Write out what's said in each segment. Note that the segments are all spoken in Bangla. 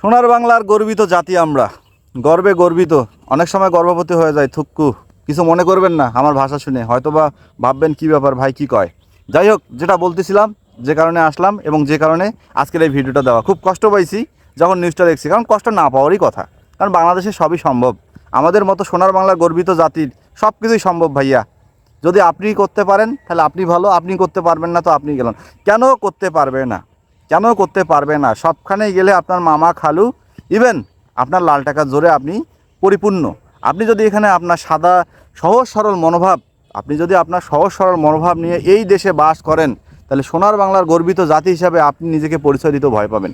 সোনার বাংলার গর্বিত জাতি আমরা, গর্বে গর্বিত। অনেক সময় গর্ভবতী হয়ে যায়। থুক্কু, কিছু মনে করবেন না আমার ভাষা শুনে, হয়তোবা ভাববেন কী ব্যাপার ভাই কী কয়। যাই হোক, যেটা বলতেছিলাম, যে কারণে আসলাম এবং যে কারণে আজকের এই ভিডিওটা দেওয়া, খুব কষ্ট পাইছি যখন নিউজটা দেখছি, কারণ কষ্ট না পাওয়ারই কথা। কারণ বাংলাদেশে সবই সম্ভব, আমাদের মতো সোনার বাংলার গর্বিত জাতির সব কিছুই সম্ভব ভাইয়া। যদি আপনি করতে পারেন তাহলে আপনি ভালো, আপনি করতে পারবেন না তো আপনি গেলেন। কেন করতে পারবে না? কেন করতে পারবে না? সবখানেই গেলে আপনার মামা খালু, ইভেন আপনার লাল টাকার জোরে আপনি পরিপূর্ণ। আপনি যদি এখানে আপনার সাদা সহজ সরল মনোভাব, আপনি যদি আপনার সহজ সরল মনোভাব নিয়ে এই দেশে বাস করেন, তাহলে সোনার বাংলার গর্বিত জাতি হিসাবে আপনি নিজেকে পরিচয় দিতে ভয় পাবেন।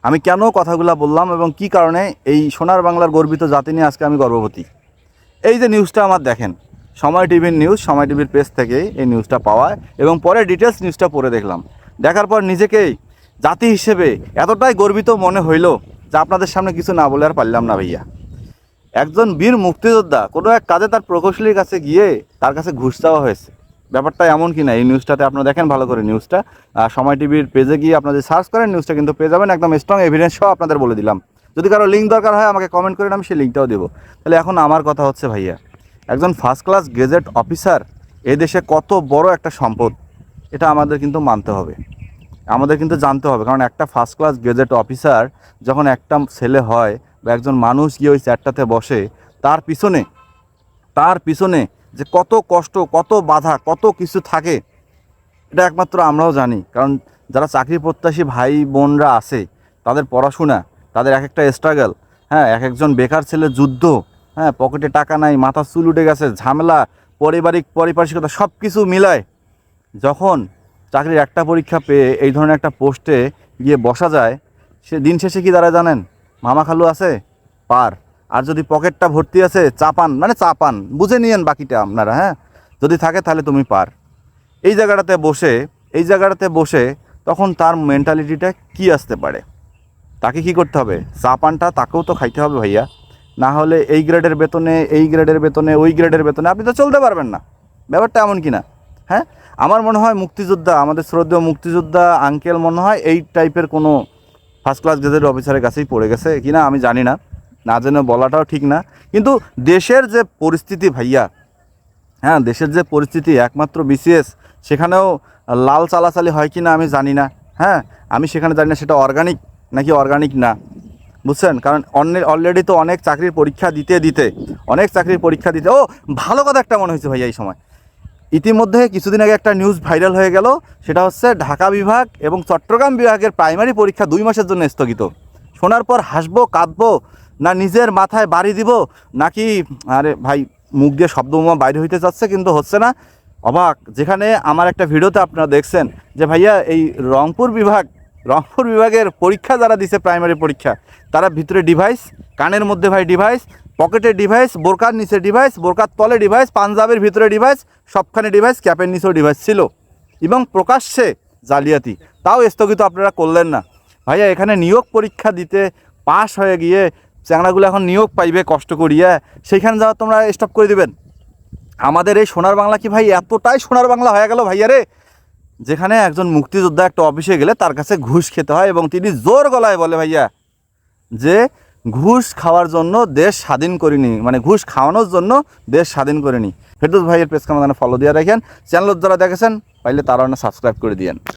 আমি কেন কথাগুলো বললাম এবং কি কারণে এই সোনার বাংলার গর্বিত জাতি নিয়ে আজকে আমি গর্ববতী। এই যে নিউজটা আমার দেখেন, সময় টিভির নিউজ, সময় টিভির পেজ থেকে এই নিউজটা পাওয়া এবং পরে ডিটেলস নিউজটা পড়ে দেখলাম। দেখার পর নিজেকেই জাতি হিসেবে এতটাই গর্বিত মনে হইল যে আপনাদের সামনে কিছু না বলে আর পারলাম না ভাইয়া। একজন বীর মুক্তিযোদ্ধা কোনো এক কাজে তার প্রকৌশলীর কাছে গিয়ে তার কাছে ঘুষ চাওয়া হয়েছে। ব্যাপারটা এমন কি না, এই নিউজটাতে আপনারা দেখেন ভালো করে নিউজটা, সময় টিভির পেজে গিয়ে আপনাদের সার্চ করেন নিউজটা কিন্তু পেয়ে যাবেন, একদম স্ট্রং এভিডেন্স সহ আপনাদের বলে দিলাম। যদি কারো লিঙ্ক দরকার হয় আমাকে কমেন্ট করেন, আমি সেই লিঙ্কটাও দেবো। তাহলে এখন আমার কথা হচ্ছে ভাইয়া, একজন ফার্স্ট ক্লাস গেজেট অফিসার এ দেশে কত বড় একটা সম্পদ, এটা আমাদের কিন্তু মানতে হবে, আমাদের কিন্তু জানতে হবে। কারণ একটা ফার্স্ট ক্লাস গেজেট অফিসার যখন একটা ছেলে হয় বা একজন মানুষ গিয়ে ওই চেয়ারটাতে বসে, তার পিছনে যে কত কষ্ট, কত বাধা, কত কিছু থাকে, এটা একমাত্র আমরাও জানি। কারণ যারা চাকরি প্রত্যাশী ভাই বোনরা আছে, তাদের পড়াশোনা, তাদের এক একটা স্ট্রাগল, হ্যাঁ, এক একজন বেকার ছেলের যুদ্ধ, হ্যাঁ, পকেটে টাকা নাই, মাথা চুল উঠে গেছে, ঝামেলা, পারিপার্শ্বিকতা সব কিছু মিলায় যখন চাকরির একটা পরীক্ষা পেয়ে এই ধরনের একটা পোস্টে গিয়ে বসা যায়, সে দিন শেষে কী দাঁড়ায় জানেন? মামা খালু আছে, পার। আর যদি পকেটটা ভর্তি আছে, চাপান, মানে চাপান, বুঝে নিয়েন বাকিটা আপনারা, হ্যাঁ, যদি থাকে তাহলে তুমি পার। এই জায়গাটাতে বসে তখন তার মেন্টালিটিটা কি আসতে পারে? তাকে কি করতে হবে? চাপানটা তাকেও তো খাইতে হবে ভাইয়া, না হলে এই গ্রেডের বেতনে, ওই গ্রেডের বেতনে আপনি তো চলতে পারবেন না। ব্যাপারটা এমন কি না? হ্যাঁ, আমার মনে হয় মুক্তিযোদ্ধা, আমাদের শ্রদ্ধেয় মুক্তিযোদ্ধা আঙ্কেল মনে হয় এই টাইপের কোনো ফার্স্ট ক্লাস গেজেট অফিসারের কাছেই পড়ে গেছে কিনা আমি জানি না, না জেনে বলাটাও ঠিক না। কিন্তু দেশের যে পরিস্থিতি ভাইয়া, হ্যাঁ, দেশের যে পরিস্থিতি, একমাত্র বিসিএস, সেখানেও লাল চালাচালি হয় কি না আমি জানি না। হ্যাঁ, আমি সেখানে জানি না সেটা অর্গানিক নাকি অর্গানিক না, বুঝছেন? কারণ অলরেডি তো অনেক চাকরির পরীক্ষা দিতে ও ভালো কথা একটা মনে হয়েছে ভাইয়া এই সময়। ইতিমধ্যে কিছুদিন আগে একটা নিউজ ভাইরাল হয়ে গেল, সেটা হচ্ছে ঢাকা বিভাগ এবং চট্টগ্রাম বিভাগের প্রাইমারি পরীক্ষা 2 মাসের জন্য স্থগিত। শোনার পর হাসবো, কাঁদবো, না নিজের মাথায় বাড়ি দিব, নাকি আরে ভাই মুখ দিয়ে শব্দবোমা বাইরে হইতে যাচ্ছে কিন্তু হচ্ছে না, অবাক। যেখানে আমার একটা ভিডিওতে আপনারা দেখছেন যে ভাইয়া এই রংপুর বিভাগের পরীক্ষা যারা দিছে প্রাইমারি পরীক্ষা, তারা ভিতরে ডিভাইস, কানের মধ্যে ভাই ডিভাইস, পকেটে ডিভাইস, বোরকার নিচে ডিভাইস, বোরকার তলে ডিভাইস, পাঞ্জাবের ভিতরে ডিভাইস, সবখানে ডিভাইস, ক্যাপের নিচেও ডিভাইস ছিল এবং প্রকাশ্যে জালিয়াতি, তাও স্থগিত আপনারা করলেন না ভাইয়া। এখানে নিয়োগ পরীক্ষা দিতে পাশ হয়ে গিয়ে চ্যাংড়াগুলো এখন নিয়োগ পাইবে কষ্ট করিয়া, সেইখানে যাওয়া তোমরা স্টপ করে দিবেন। আমাদের এই সোনার বাংলা কি ভাই এতটাই সোনার বাংলা হয়ে গেল ভাইয়া রে, যেখানে একজন মুক্তিযোদ্ধা একটা অফিসে গেলে তার কাছে ঘুষ খেতে হয় এবং তিনি জোর গলায় বলে ভাইয়া যে ঘুষ খাওয়ার জন্য দেশ স্বাধীন করিনি, মানে ঘুষ খাওয়ানোর জন্য দেশ স্বাধীন করিনি। ফেরদৌস ভাইয়ের পেজকে আমাদের ফলো দিয়ে রাখেন, চ্যানেল যারা দেখেছেন পাইলে তারা সাবস্ক্রাইব করে দিয়েন।